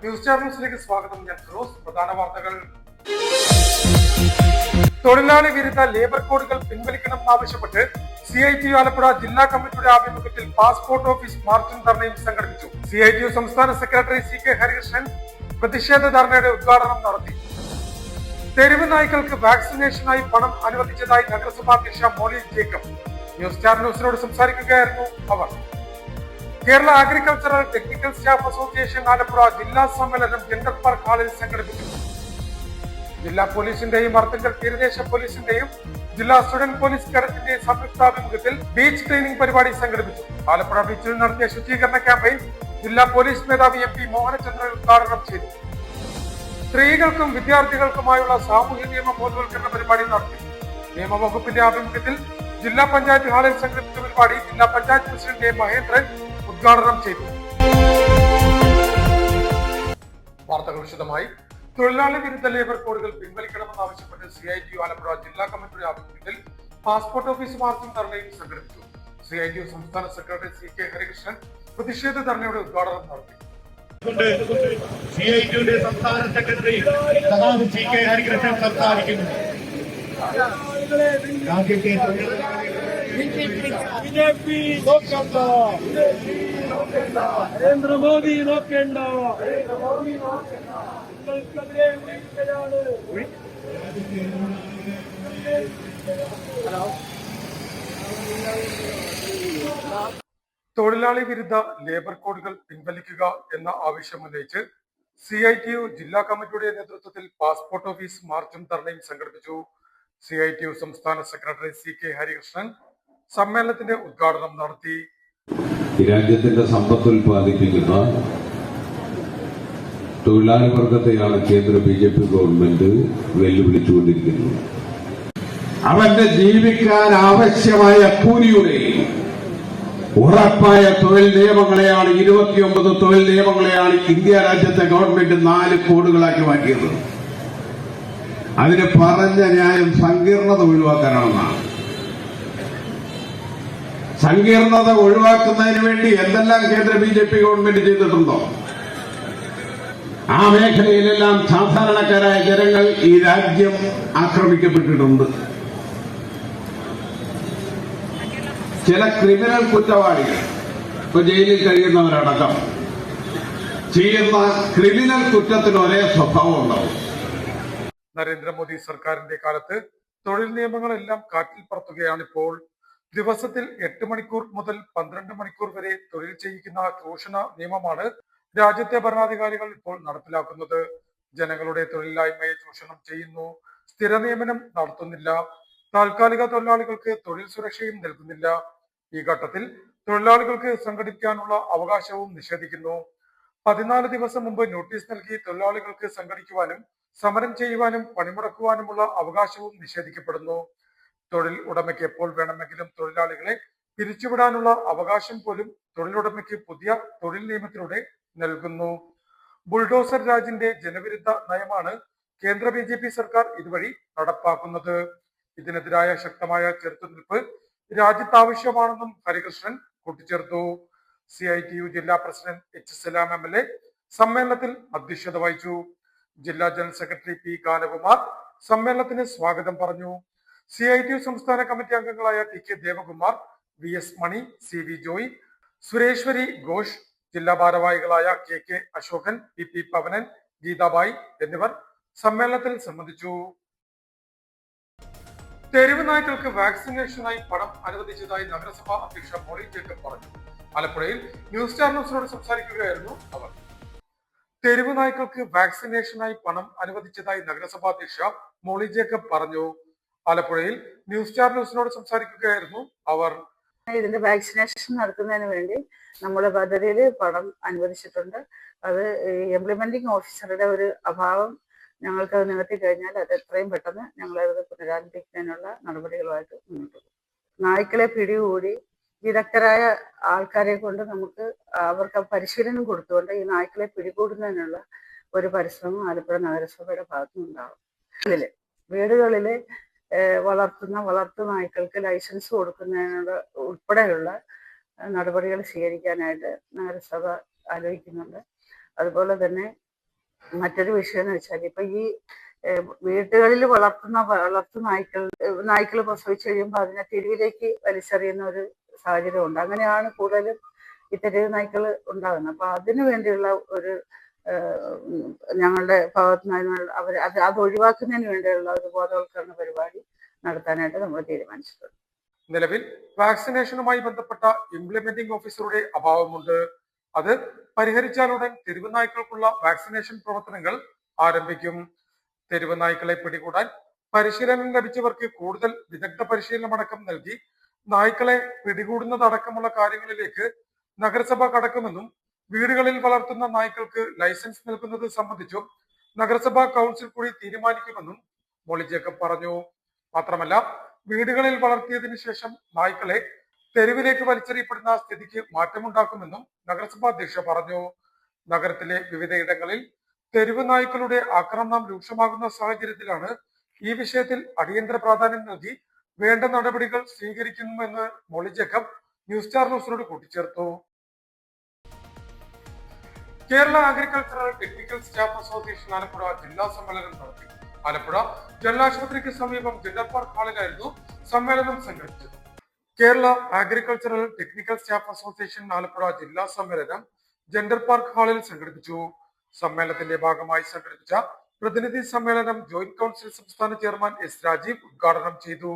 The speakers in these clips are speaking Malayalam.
ന്യൂസ് ചാനലിലേക്ക് സ്വാഗതം. ഞാൻ ഫിറോസ്. പ്രധാന വാർത്തകൾ. തൊഴിലാളി വിരുദ്ധ ലേബർ കോഡുകൾ പിൻവലിക്കണമെന്നാവശ്യപ്പെട്ട് CITU ആലപ്പുഴ ജില്ലാ കമ്മിറ്റിയുടെ ആഭിമുഖ്യത്തിൽ പാസ്പോർട്ട് ഓഫീസ് മാർച്ചും ധർണയും സംഘടിപ്പിച്ചു. CITU സംസ്ഥാന സെക്രട്ടറി CK ഹരികൃഷ്ണൻ പ്രതിഷേധ ധർണയുടെ ഉദ്ഘാടനം നടത്തി. തെരുവ് നായ്ക്കൾക്ക് വാക്സിനേഷനായി പണം അനുവദിച്ചതായി നഗരസഭാ അധ്യക്ഷ മോളി ജേക്കബ് ന്യൂസ് ചാനൽ ന്യൂസിനോട് സംസാരിക്കുകയായിരുന്നു അവർ. Kerala agricultural technical staff association Alappuzha ജില്ലാ സമ്മേളനം ജെൻഡർ പാർക്ക് ഹാളിൽ സംഘടിപ്പിച്ചു. ജില്ലാ പോലീസിന്റെയും അർത്തുങ്കൽ തീരദേശ പോലീസിന്റെയും ജില്ലാ സ്റ്റുഡന്റ് പോലീസ് കേഡറ്റിന്റെയും സംയുക്താഭിമുഖ്യത്തിൽ ബീച്ച് ക്ലീനിംഗ് പരിപാടി സംഘടിപ്പിച്ചു. ആലപ്പുഴ ബീച്ചിൽ നടത്തിയ ശുചീകരണ ക്യാമ്പയിൻ ജില്ലാ പോലീസ് മേധാവി MP മോഹനചന്ദ്രൻ ഉദ്ഘാടനം ചെയ്തു. സ്ത്രീകൾക്കും വിദ്യാർത്ഥികൾക്കുമായുള്ള സാമൂഹ്യ നിയമ ബോധവൽക്കരണ പരിപാടി നടത്തി. നിയമവകുപ്പിന്റെ ആഭിമുഖ്യത്തിൽ ജില്ലാ പഞ്ചായത്ത് ഹാളിൽ സംഘടിപ്പിച്ച പരിപാടി ജില്ലാ പഞ്ചായത്ത് പ്രസിഡന്റ് മഹേന്ദ്രൻ ഉദ്ഘാടനം ചെയ്തു. വാർത്തകൾ വിശദമായി. തൊഴിലാളി വിരുദ്ധ ലേബർ കോഡുകൾ പിൻവലിക്കണമെന്നാവശ്യപ്പെട്ട് CITU ആലപ്പുഴ ജില്ലാ കമ്മിറ്റിയുടെ ആഭിമുഖ്യത്തിൽ പാസ്പോർട്ട് ഓഫീസ് മാർച്ചും ധർണയും സംഘടിപ്പിച്ചു. CITU സംസ്ഥാന സെക്രട്ടറി CK ഹരികൃഷ്ണൻ പ്രതിഷേധ ധർണയുടെ ഉദ്ഘാടനം നടത്തി. CITUയുടെ സംസ്ഥാന സെക്രട്ടറി CK ഹരികൃഷ്ണൻ സംസാരിക്കുന്നു. BJP നോക്കണ്ട, നരേന്ദ്രമോദി നോക്കണ്ട, നിങ്ങൾക്കെതിരെ വിളിക്കുകയാണ്. തൊഴിലാളി വിരുദ്ധ ലേബർ കോഡുകൾ പിൻവലിക്കുക എന്ന ആവശ്യം ഉന്നയിച്ച് CITU ജില്ലാ കമ്മിറ്റിയുടെ നേതൃത്വത്തിൽ പാസ്പോർട്ട് ഓഫീസ് മാർച്ചും ധർണയും സംഘടിപ്പിച്ചു. CITU സംസ്ഥാന സെക്രട്ടറി CK ഹരികൃഷ്ണൻ സമ്മേളനത്തിന്റെ ഉദ്ഘാടനം നടത്തി. രാജ്യത്തിന്റെ സമ്പത്ത് ഉൽപ്പാദിപ്പിക്കുന്ന തൊഴിലാളി വർഗത്തെയാണ് കേന്ദ്ര BJP ഗവൺമെന്റ് വെല്ലുവിളിച്ചുകൊണ്ടിരിക്കുന്നത്. അവന്റെ ജീവിക്കാൻ ആവശ്യമായ കൂലിയുടെ ഉറപ്പായ തൊഴിൽ നിയമങ്ങളെയാണ് 29 തൊഴിൽ നിയമങ്ങളെയാണ് ഇന്ത്യ രാജ്യത്തെ ഗവൺമെന്റ് 4 കോഡുകളാക്കി മാറ്റിയത്. അതിന് പറഞ്ഞ ന്യായം സങ്കീർണത ഒഴിവാക്കാനാണെന്നാണ്. സങ്കീർണത ഒഴിവാക്കുന്നതിന് വേണ്ടി എന്തെല്ലാം കേന്ദ്ര BJP ഗവൺമെന്റ് ചെയ്തിട്ടുണ്ടോ ആ മേഖലയിലെല്ലാം സാധാരണക്കാരായ ജനങ്ങൾ ഈ രാജ്യം ആക്രമിക്കപ്പെട്ടിട്ടുണ്ട്. ചില ക്രിമിനൽ കുറ്റവാളികൾ ഇപ്പൊ ജയിലിൽ കഴിയുന്നവരടക്കം ചെയ്യുന്ന ക്രിമിനൽ കുറ്റത്തിന് ഒരേ സ്വഭാവം ഉണ്ടാവും. നരേന്ദ്രമോദി സർക്കാരിന്റെ കാലത്ത് തൊഴിൽ നിയമങ്ങളെല്ലാം കാറ്റിൽ പറത്തുകയാണിപ്പോൾ. ദിവസത്തിൽ 8 മണിക്കൂർ മുതൽ 12 മണിക്കൂർ വരെ തൊഴിൽ ചെയ്യിക്കുന്ന ചൂഷണ നിയമമാണ് രാജ്യത്തെ ഭരണാധികാരികൾ ഇപ്പോൾ നടപ്പിലാക്കുന്നത്. ജനങ്ങളുടെ തൊഴിലില്ലായ്മയെ ചൂഷണം ചെയ്യുന്നു. സ്ഥിര നിയമനം നടത്തുന്നില്ല. താൽക്കാലിക തൊഴിലാളികൾക്ക് തൊഴിൽ സുരക്ഷയും നൽകുന്നില്ല. ഈ ഘട്ടത്തിൽ തൊഴിലാളികൾക്ക് സംഘടിക്കാനുള്ള അവകാശവും നിഷേധിക്കുന്നു. 14 ദിവസം മുമ്പ് നോട്ടീസ് നൽകി തൊഴിലാളികൾക്ക് സംഘടിക്കുവാനും സമരം ചെയ്യുവാനും പണിമുടക്കുവാനുമുള്ള അവകാശവും നിഷേധിക്കപ്പെടുന്നു. തൊഴിൽ ഉടമയ്ക്ക് എപ്പോൾ വേണമെങ്കിലും തൊഴിലാളികളെ പിരിച്ചുവിടാനുള്ള അവകാശം പോലും തൊഴിലുടമയ്ക്ക് പുതിയ തൊഴിൽ നിയമത്തിലൂടെ നൽകുന്നു. ബുൾഡോസർ രാജിന്റെ ജനവിരുദ്ധ നയമാണ് കേന്ദ്ര BJP സർക്കാർ ഇതുവഴി നടപ്പാക്കുന്നത്. ഇതിനെതിരായ ശക്തമായ ചെറുത്തുനിൽപ്പ് രാജ്യത്ത് ആവശ്യമാണെന്നും ഹരികൃഷ്ണൻ കൂട്ടിച്ചേർത്തു. CITU ജില്ലാ പ്രസിഡന്റ് H സലാം MLA സമ്മേളനത്തിൽ അധ്യക്ഷത വഹിച്ചു. ജില്ലാ ജനറൽ സെക്രട്ടറി P ഗാനകുമാർ സമ്മേളനത്തിന് സ്വാഗതം പറഞ്ഞു. CITU സംസ്ഥാന കമ്മിറ്റി അംഗങ്ങളായ TK ദേവകുമാർ, VS മണി, CV ജോയ്, സുരേശ്വരി ഘോഷ്, ജില്ലാ ഭാരവാഹികളായ KK അശോകൻ, PP പവനൻ, ഗീതാബായി എന്നിവർ സമ്മേളനത്തിൽ സംബന്ധിച്ചു. തെരുവ് നായ്ക്കൾക്ക് വാക്സിനേഷനായി പണം അനുവദിച്ചതായി നഗരസഭാ അധ്യക്ഷ മോളി ജേക്കബ് പറഞ്ഞു. ആലപ്പുഴയിൽ ന്യൂസ് ചാനൽസിനോട് സംസാരിക്കുകയായിരുന്നു അവർ. തെരുവ് നായ്ക്കൾക്ക് വാക്സിനേഷനായി പണം അനുവദിച്ചതായി നഗരസഭാ അധ്യക്ഷ മോളി ജേക്കബ് പറഞ്ഞു. ആലപ്പുഴയിൽ ന്യൂസ് ചാനൽസിനോട് സംസാരിക്കുകയായിരുന്നു അവർ. ഇതിന്റെ വാക്സിനേഷൻ നടത്തുന്നതിന് വേണ്ടി നമ്മുടെ പദ്ധതിയിൽ പണം അനുവദിച്ചിട്ടുണ്ട്. അത് ഇംപ്ലിമെന്റിംഗ് ഓഫീസറുടെ ഒരു അഭാവം ഞങ്ങൾക്ക് നികത്തി കഴിഞ്ഞാൽ അത് എത്രയും പെട്ടെന്ന് ഞങ്ങളത് പുനരാരംഭിക്കുന്നതിനുള്ള നടപടികളുമായിട്ട് മുന്നോട്ട് പോകും. നായ്ക്കളെ പിടികൂടി വിദഗ്ധരായ ആൾക്കാരെ കൊണ്ട് നമുക്ക് അവർക്ക് പരിശീലനം കൊടുത്തുകൊണ്ട് ഈ നായ്ക്കളെ പിടികൂടുന്നതിനുള്ള ഒരു പരിശ്രമം ആലപ്പുഴ നഗരസഭയുടെ ഭാഗത്തുനിന്നുണ്ടാകും. വീടുകളിലെ വളർത്തു നായ്ക്കൾക്ക് ലൈസൻസ് കൊടുക്കുന്നതിനുള്ള ഉൾപ്പെടെയുള്ള നടപടികൾ സ്വീകരിക്കാനായിട്ട് നഗരസഭ ആലോചിക്കുന്നുണ്ട്. അതുപോലെ തന്നെ മറ്റൊരു വിഷയം എന്ന് വെച്ചാൽ ഇപ്പൊ ഈ വീടുകളിൽ വളർത്തു നായ്ക്കൾ പ്രസവിച്ചു കഴിയുമ്പോൾ അതിനെ തെരുവിലേക്ക് വലിച്ചെറിയുന്ന ഒരു സാഹചര്യം ഉണ്ട്. അങ്ങനെയാണ് കൂടുതലും ഈ തെരുവ് നായ്ക്കൾ ഉണ്ടാകുന്നത്. അപ്പൊ അതിനു വേണ്ടിയുള്ള ഒരു ഞങ്ങളുടെ ഭാഗത്ത് നിന്ന് അത് ഒഴിവാക്കുന്നതിന് വേണ്ടിയുള്ള ഒരു ബോധവൽക്കരണ പരിപാടി നടത്താനായിട്ട് നമ്മൾ തീരുമാനിച്ചിട്ടുണ്ട്. നിലവിൽ വാക്സിനേഷനുമായി ബന്ധപ്പെട്ട ഇംപ്ലിമെന്റിംഗ് ഓഫീസറുടെ അഭാവമുണ്ട്. അത് പരിഹരിച്ചാലുടൻ തെരുവ് നായ്ക്കൾക്കുള്ള വാക്സിനേഷൻ പ്രവർത്തനങ്ങൾ ആരംഭിക്കും. തെരുവ് നായ്ക്കളെ പിടികൂടാൻ പരിശീലനം ലഭിച്ചവർക്ക് കൂടുതൽ വിദഗ്ധ പരിശീലനമടക്കം നൽകി നായ്ക്കളെ പിടികൂടുന്നതടക്കമുള്ള കാര്യങ്ങളിലേക്ക് നഗരസഭ കടക്കുമെന്നും വീടുകളിൽ വളർത്തുന്ന നായ്ക്കൾക്ക് ലൈസൻസ് നൽകുന്നത് സംബന്ധിച്ചും നഗരസഭാ കൗൺസിൽ കൂടി തീരുമാനിക്കുമെന്നും മോളി ജേക്കബ് പറഞ്ഞു. മാത്രമല്ല, വീടുകളിൽ വളർത്തിയതിനു ശേഷം നായ്ക്കളെ തെരുവിലേക്ക് വലിച്ചെറിയപ്പെടുന്ന സ്ഥിതിക്ക് മാറ്റമുണ്ടാക്കുമെന്നും നഗരസഭാ അധ്യക്ഷ പറഞ്ഞു. നഗരത്തിലെ വിവിധയിടങ്ങളിൽ തെരുവ് നായ്ക്കളുടെ ആക്രമണം രൂക്ഷമാകുന്ന സാഹചര്യത്തിലാണ് ഈ വിഷയത്തിൽ അടിയന്തര പ്രാധാന്യം നൽകി വേണ്ട നടപടികൾ സ്വീകരിക്കുന്നുവെന്ന് മോളി ജേക്കബ് ന്യൂസ് സ്റ്റാർ ന്യൂസിനോട് കൂട്ടിച്ചേർത്തു. Kerala agricultural technical staff association Alappuzha ജില്ലാ സമ്മേളനം നടത്തി. ആലപ്പുഴ ജലാശുപത്രിക്ക് സമീപം ജെൻഡർ പാർക്ക് ഹാളിലായിരുന്നു സമ്മേളനം സംഘടിപ്പിച്ചത്. Kerala agricultural technical staff association Alappuzha ജില്ലാ സമ്മേളനം ജെൻഡർ പാർക്ക് ഹാളിൽ സംഘടിപ്പിച്ചു. സമ്മേളനത്തിന്റെ ഭാഗമായി സംഘടിപ്പിച്ച പ്രതിനിധി സമ്മേളനം ജോയിന്റ് കൗൺസിൽ സംസ്ഥാന ചെയർമാൻ എസ് രാജീവ് ഉദ്ഘാടനം ചെയ്തു.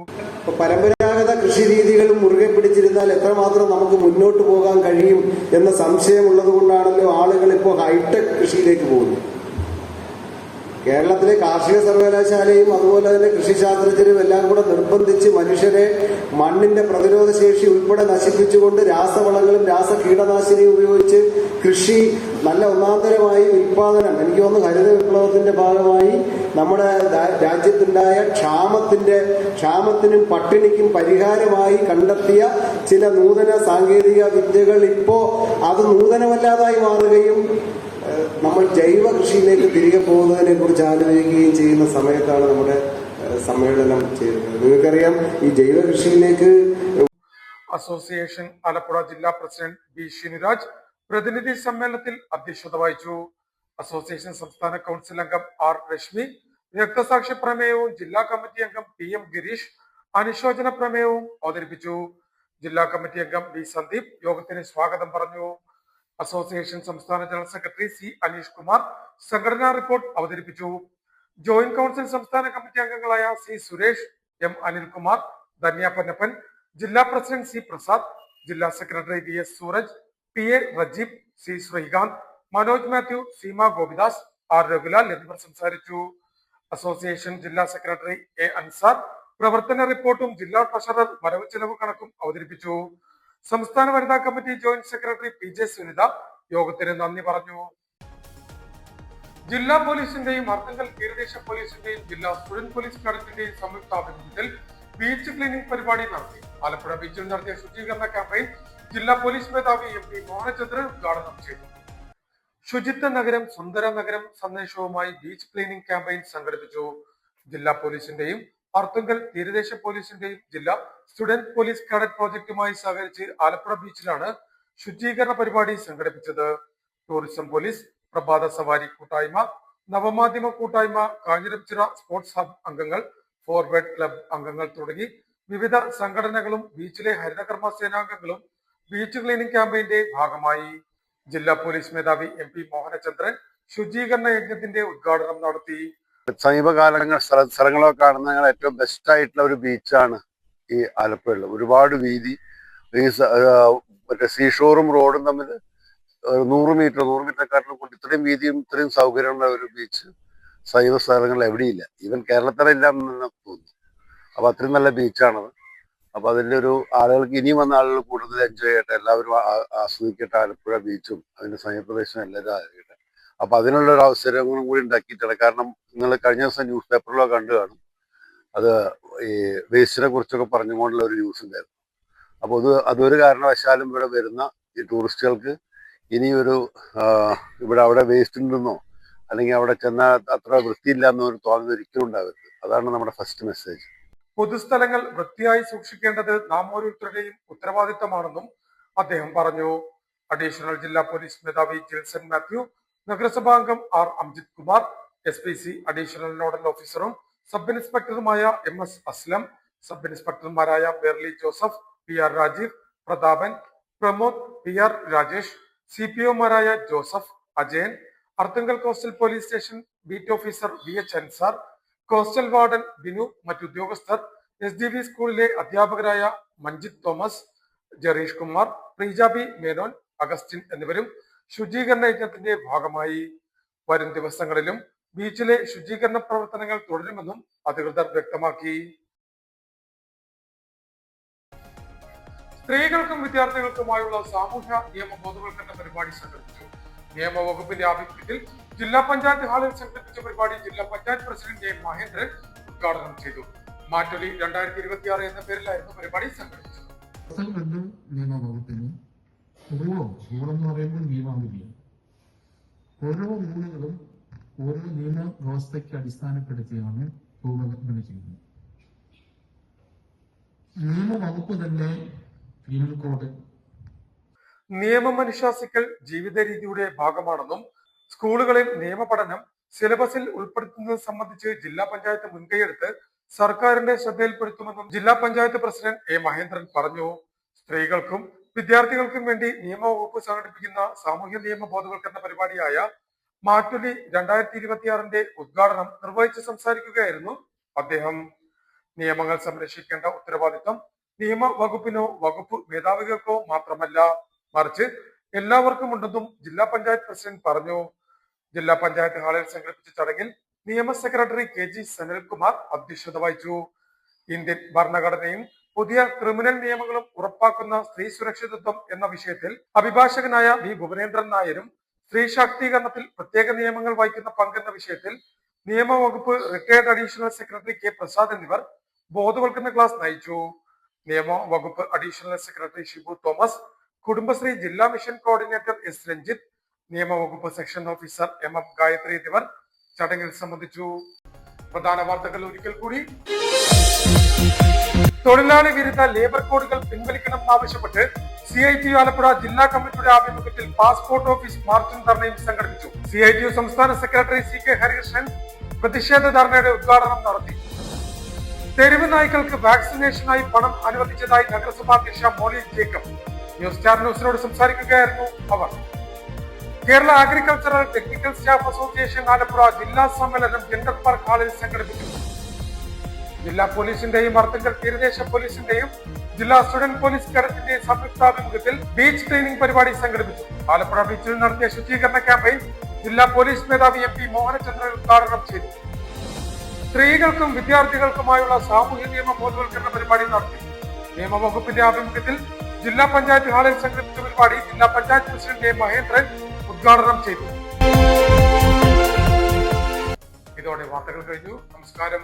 പരമ്പരാഗത കൃഷി രീതികളും മുറുകെ പിടിച്ചിരുന്നാൽ എത്രമാത്രം നമുക്ക് മുന്നോട്ട് പോകാൻ കഴിയും എന്ന സംശയമുള്ളത് കൊണ്ടാണല്ലോ ആളുകൾ ഇപ്പോൾ ഹൈടെക് കൃഷിയിലേക്ക് പോകുന്നത്. കേരളത്തിലെ കാർഷിക സർവകലാശാലയും അതുപോലെ തന്നെ കൃഷിശാസ്ത്രജ്ഞരും എല്ലാം കൂടെ നിർബന്ധിച്ച് മനുഷ്യരെ മണ്ണിന്റെ പ്രതിരോധ ശേഷി ഉൾപ്പെടെ നശിപ്പിച്ചുകൊണ്ട് രാസവളങ്ങളും രാസകീടനാശിനിയും ഉപയോഗിച്ച് കൃഷി നല്ല ഒന്നാന്തരമായി ഉൽപാദനം, എനിക്ക് തോന്നുന്നു ഹരിത വിപ്ലവത്തിന്റെ ഭാഗമായി നമ്മുടെ രാജ്യത്തുണ്ടായ ക്ഷാമത്തിനും പട്ടിണിക്കും പരിഹാരമായി കണ്ടെത്തിയ ചില നൂതന സാങ്കേതിക വിദ്യകൾ ഇപ്പോ അത് നൂതനമല്ലാതായി മാറുകയും നമ്മൾ ജൈവ കൃഷിയിലേക്ക് തിരികെ പോകുന്നതിനെ കുറിച്ച് ആലോചിക്കുകയും ചെയ്യുന്ന സമയത്താണ് നമ്മുടെ സമ്മേളനം ചെയ്തത്. നിങ്ങൾക്കറിയാം, ഈ ജൈവ കൃഷിയിലേക്ക് അസോസിയേഷൻ ആലപ്പുഴ ജില്ലാ പ്രസിഡന്റ് ബി ഷിനുരാജ് പ്രതിനിധി സമ്മേളനത്തിൽ അധ്യക്ഷത വഹിച്ചു. അസോസിയേഷൻ സംസ്ഥാന കൗൺസിൽ അംഗം ആർ രശ്മി രക്തസാക്ഷി പ്രമേയവും ജില്ലാ കമ്മിറ്റി അംഗം പി എം ഗിരീഷ് അനുശോചന പ്രമേയവും അവതരിപ്പിച്ചു. ജില്ലാ കമ്മിറ്റി അംഗം ബി സന്ദീപ് യോഗത്തിന് സ്വാഗതം പറഞ്ഞു. അസോസിയേഷൻ സംസ്ഥാന general secretary C Aneesh Kumar സംഘടനാ റിപ്പോർട്ട് അവതരിപ്പിച്ചു. ജോയിന്റ് കൗൺസിൽ സംസ്ഥാന കമ്മിറ്റി അംഗങ്ങളായ സി സുരേഷ്, എം അനിൽകുമാർ, ധന്യ പൊന്നപ്പൻ, ജില്ലാ പ്രസിഡന്റ് സി പ്രസാദ്, ജില്ലാ secretary V S Sooraj, P A Rajeeb, C Srikanth, Manoj Mathew, Seema Gopidas, R രഘുലാൽ എന്നിവർ സംസാരിച്ചു. അസോസിയേഷൻ ജില്ലാ സെക്രട്ടറി എ അൻസാർ പ്രവർത്തന റിപ്പോർട്ടും ജില്ലാ ട്രഷറർ വരവ് ചെലവ് കണക്കും അവതരിപ്പിച്ചു. സംസ്ഥാന വനിതാ committee joint secretary P J Sunitha യോഗത്തിന് നന്ദി പറഞ്ഞു. ജില്ലാ പോലീസിന്റെയും അർത്തുങ്കൽ തീരദേശ പോലീസിന്റെയും ജില്ലാ സ്റ്റുഡന്റ് പോലീസ് കാഡറ്റിന്റെയും സംയുക്ത ആഭിമുഖ്യത്തിൽ ബീച്ച് ക്ലീനിംഗ് പരിപാടി നടത്തി. ആലപ്പുഴ ബീച്ചിൽ നടത്തിയ ശുചീകരണ ക്യാമ്പയിൻ ജില്ലാ പോലീസ് മേധാവി എം പി മോഹനചന്ദ്രൻ ഉദ്ഘാടനം ചെയ്തു. ശുചിത്വ നഗരം സുന്ദര നഗരം സന്ദേശവുമായി ബീച്ച് ക്ലീനിംഗ് ക്യാമ്പയിൻ സംഘടിപ്പിച്ചു. ജില്ലാ പോലീസിന്റെയും അർത്തുങ്കൽ തീരദേശ പോലീസിന്റെയും ജില്ലാ സ്റ്റുഡന്റ് പോലീസ് കാഡറ്റ് പ്രോജക്റ്റുമായി സഹകരിച്ച് ആലപ്പുഴ ബീച്ചിലാണ് ശുചീകരണ പരിപാടി സംഘടിപ്പിച്ചത്. ടൂറിസം പോലീസ്, പ്രഭാത സവാരി കൂട്ടായ്മ, നവമാധ്യമ കൂട്ടായ്മ, കാഞ്ഞിരച്ചിറ സ്പോർട്സ് ഹബ് അംഗങ്ങൾ, ഫോർവേഡ് ക്ലബ് അംഗങ്ങൾ തുടങ്ങി വിവിധ സംഘടനകളും ബീച്ചിലെ ഹരിതകർമ്മ സേനാംഗങ്ങളും ബീച്ച് ക്ലീനിംഗ് ക്യാമ്പയിന്റെ ഭാഗമായി. ജില്ലാ പോലീസ് മേധാവി എം പി മോഹനചന്ദ്രൻ ശുചീകരണ യജ്ഞത്തിന്റെ ഉദ്ഘാടനം നടത്തി. സമീപകാലങ്ങൾ സ്ഥലങ്ങളൊക്കെ കാണുന്ന ഏറ്റവും ബെസ്റ്റ് ആയിട്ടുള്ള ഒരു ബീച്ചാണ് ഈ ആലപ്പുഴയിൽ. ഒരുപാട് വീതി, ഈ മറ്റേ സീഷോറും റോഡും തമ്മിൽ 100 മീറ്ററിനെക്കാട്ടിലും കൊണ്ട് ഇത്രയും വീതിയും ഇത്രയും സൗകര്യമുള്ള ഒരു ബീച്ച് സമീപ സ്ഥലങ്ങളിൽ എവിടെയില്ല. ഈവൻ കേരളത്തിലില്ല എന്ന് തോന്നുന്നു. അപ്പൊ അത്രയും നല്ല ബീച്ചാണത്. അപ്പൊ അതിൻ്റെ ഒരു ആളുകൾക്ക് ഇനിയും വന്ന ആളുകൾ കൂടുതൽ എൻജോയ് ചെയ്യട്ടെ, എല്ലാവരും ആസ്വദിക്കട്ടെ ആലപ്പുഴ ബീച്ചും അതിന്റെ സമീപപ്രദേശം എല്ലാവരും ആയിരിക്കട്ടെ. അപ്പൊ അതിനുള്ളൊരു അവസരങ്ങളും കൂടി ഉണ്ടാക്കിയിട്ടാണ്. കാരണം നിങ്ങൾ കഴിഞ്ഞ ദിവസം ന്യൂസ് പേപ്പറിലൊക്കെ കണ്ടു കാണും, അത് ഈ വേസ്റ്റിനെ കുറിച്ചൊക്കെ പറഞ്ഞുകൊണ്ടുള്ള ഒരു ന്യൂസ് ഉണ്ടായിരുന്നു. അപ്പോൾ അതൊരു കാരണവശാലും ഇവിടെ വരുന്ന ഈ ടൂറിസ്റ്റുകൾക്ക് ഇനിയൊരു അവിടെ വേസ്റ്റ് ഉണ്ടെന്നോ അല്ലെങ്കിൽ അവിടെ ചെന്നാൽ അത്ര വൃത്തിയില്ല എന്നൊരു തോന്നൽ ഒരിക്കലും ഉണ്ടാവരുത്. അതാണ് നമ്മുടെ ഫസ്റ്റ് മെസ്സേജ്. പൊതുസ്ഥലങ്ങൾ വൃത്തിയായി സൂക്ഷിക്കേണ്ടത് നാം ഓരോരുത്തരുടെയും ഉത്തരവാദിത്തമാണെന്നും അദ്ദേഹം പറഞ്ഞു. അഡീഷണൽ ജില്ലാ പോലീസ് മേധാവി ജിൽസൺ മാത്യു നഗരസഭാംഗം R Amjith Kumar, SPC additional nodal ഓഫീസറും സബ് ഇൻസ്പെക്ടറുമായ MS അസ്ലം, സബ് ഇൻസ്പെക്ടർമാരായ ബെർലി ജോസഫ്, PR രാജീവ്, പ്രതാപൻ, പ്രമോദ്, PR രാജേഷ്, CPOമാരായ Joseph, Ajayan, Arthunkal coastal police station beat officer VH Ansar, coastal warden Binu, മറ്റുദ്യോഗസ്ഥർ, SDV സ്കൂളിലെ അധ്യാപകരായ മഞ്ജിത് തോമസ്, ജറീഷ് കുമാർ, പ്രീജാബി മേനോൻ, അഗസ്റ്റിൻ എന്നിവരും ശുചീകരണ യജ്ഞത്തിന്റെ ഭാഗമായി. വരും ദിവസങ്ങളിലും ബീച്ചിലെ ശുചീകരണ പ്രവർത്തനങ്ങൾ തുടരുമെന്നും അധികൃതർ വ്യക്തമാക്കി. സ്ത്രീകൾക്കും വിദ്യാർത്ഥികൾക്കുമായുള്ള സാമൂഹ്യ നിയമ ബോധവൽക്കരണ പരിപാടി സംഘടിപ്പിച്ചു. നിയമവകുപ്പിന്റെ ആഭിമുഖ്യത്തിൽ ജില്ലാ പഞ്ചായത്ത് ഹാളിൽ സംഘടിപ്പിച്ച പരിപാടി ജില്ലാ പഞ്ചായത്ത് പ്രസിഡന്റ് എ മഹേന്ദ്രൻ ഉദ്ഘാടനം ചെയ്തു. മാറ്റൊലി 2026 എന്ന പേരിലായിരുന്നു പരിപാടി സംഘടിപ്പിച്ചത്. നിയമവകുപ്പിന് എന്ന് പറയുമ്പോൾ നിയമാവലിയാണ്. ഓരോ റൂളുകളും ഓരോ നിയമ വ്യവസ്ഥയ്ക്ക് അടിസ്ഥാനപ്പെടുത്തിയാണ് രൂപകൽപ്പന ചെയ്യുന്നത്. നിയമവകുപ്പ് തന്നെ പീനൽ കോഡ് നിയമം അനുശാസിക്കൽ ജീവിത രീതിയുടെ ഭാഗമാണെന്നും സ്കൂളുകളിൽ നിയമപഠനം സിലബസിൽ ഉൾപ്പെടുത്തുന്നത് സംബന്ധിച്ച് ജില്ലാ പഞ്ചായത്ത് മുൻകൈയെടുത്ത് സർക്കാരിന്റെ ശ്രദ്ധയിൽപ്പെടുത്തുമെന്നും ജില്ലാ പഞ്ചായത്ത് പ്രസിഡന്റ് എ മഹേന്ദ്രൻ പറഞ്ഞു. സ്ത്രീകൾക്കും വിദ്യാർത്ഥികൾക്കും വേണ്ടി നിയമവകുപ്പ് സംഘടിപ്പിക്കുന്ന സാമൂഹ്യ നിയമ ബോധവൽക്കരണ പരിപാടിയായ മാറ്റൊലി 2026 ഉദ്ഘാടനം നിർവഹിച്ച് സംസാരിക്കുകയായിരുന്നു അദ്ദേഹം. നിയമങ്ങൾ സംരക്ഷിക്കേണ്ട ഉത്തരവാദിത്വം നിയമവകുപ്പിനോ വകുപ്പ് മേധാവികൾക്കോ മാത്രമല്ല, മറിച്ച് എല്ലാവർക്കും ഉണ്ടെന്നും ജില്ലാ പഞ്ചായത്ത് പ്രസിഡന്റ് പറഞ്ഞു. ജില്ലാ പഞ്ചായത്ത് ഹാളിൽ സംഘടിപ്പിച്ച ചടങ്ങിൽ നിയമ സെക്രട്ടറി KG സനൽകുമാർ അധ്യക്ഷത വഹിച്ചു. ഇന്ത്യൻ ഭരണഘടനയും പുതിയ ക്രിമിനൽ നിയമങ്ങളും ഉറപ്പാക്കുന്ന സ്ത്രീ സുരക്ഷിതത്വം എന്ന വിഷയത്തിൽ അഭിഭാഷകനായ V ഭുവനേന്ദ്രൻ നായരും സ്ത്രീ ശാക്തീകരണത്തിൽ പ്രത്യേക നിയമങ്ങൾ വഹിക്കുന്ന പങ്കെന്ന വിഷയത്തിൽ നിയമവകുപ്പ് retired additional secretary K Prasad എന്നിവർ ബോധവൽക്കരണ ക്ലാസ് നയിച്ചു. നിയമവകുപ്പ് അഡീഷണൽ സെക്രട്ടറി ഷിബു തോമസ്, കുടുംബശ്രീ ജില്ലാ മിഷൻ കോർഡിനേറ്റർ S രഞ്ജിത്ത്, നിയമവകുപ്പ് സെക്ഷൻ ഓഫീസർ MM ഗായത്രി എന്നിവർ ചടങ്ങിൽ സംബന്ധിച്ചു. പ്രധാന വാർത്തകൾ ഒരിക്കൽ കൂടി. തൊഴിലാളി വിരുദ്ധ ലേബർ കോഡുകൾ പിൻവലിക്കണമെന്നാവശ്യപ്പെട്ട് CITU ആലപ്പുഴ ജില്ലാ കമ്മിറ്റിയുടെ ആഭിമുഖ്യത്തിൽ പാസ്പോർട്ട് ഓഫീസ് മാർച്ചും ധർണയും സംഘടിപ്പിച്ചു. CITU സംസ്ഥാന സെക്രട്ടറി CK ഹരികൃഷ്ണൻ പ്രതിഷേധ ധർണയുടെ ഉദ്ഘാടനം നടത്തി. തെരുവ് നായ്ക്കൾക്ക് വാക്സിനേഷനായി പണം അനുവദിച്ചതായി നഗരസഭാ അധ്യക്ഷ മോളി ജേക്കബ് ന്യൂസ് സ്റ്റാർ ന്യൂസിനോട് സംസാരിക്കുകയായിരുന്നു അവർ. Kerala agricultural technical staff association Alappuzha ജില്ലാ സമ്മേളനം ജെൻഡർ പാർക്ക് ഹാളിൽ സംഘടിപ്പിച്ചു. ജില്ലാ പോലീസിന്റെയും അർത്തുങ്കൽ തീരദേശ പോലീസിന്റെയും ജില്ലാ സ്റ്റുഡന്റ് പോലീസ് കരത്തിന്റെയും സംയുക്താഭിമുഖ്യത്തിൽ ബീച്ച് ട്രെയിനിംഗ് പരിപാടി സംഘടിപ്പിച്ചു. ആലപ്പുഴ ബീച്ചിൽ നടത്തിയ ശുചീകരണ ക്യാമ്പയിൻ ജില്ലാ പോലീസ് മേധാവി MP മോഹനചന്ദ്രൻ ഉദ്ഘാടനം ചെയ്തു. സ്ത്രീകൾക്കും വിദ്യാർത്ഥികൾക്കുമായുള്ള സാമൂഹ്യ നിയമ ബോധവൽക്കരണ പരിപാടി നടത്തി. നിയമവകുപ്പിന്റെ ആഭിമുഖ്യത്തിൽ ജില്ലാ പഞ്ചായത്ത് ഹാളിൽ സംഘടിപ്പിച്ച പരിപാടി ജില്ലാ പഞ്ചായത്ത് പ്രസിഡന്റ് എ മഹേന്ദ്രൻ ഉദ്ഘാടനം ചെയ്തു. ഇതോടെ വാർത്തകൾ കഴിഞ്ഞു. നമസ്കാരം.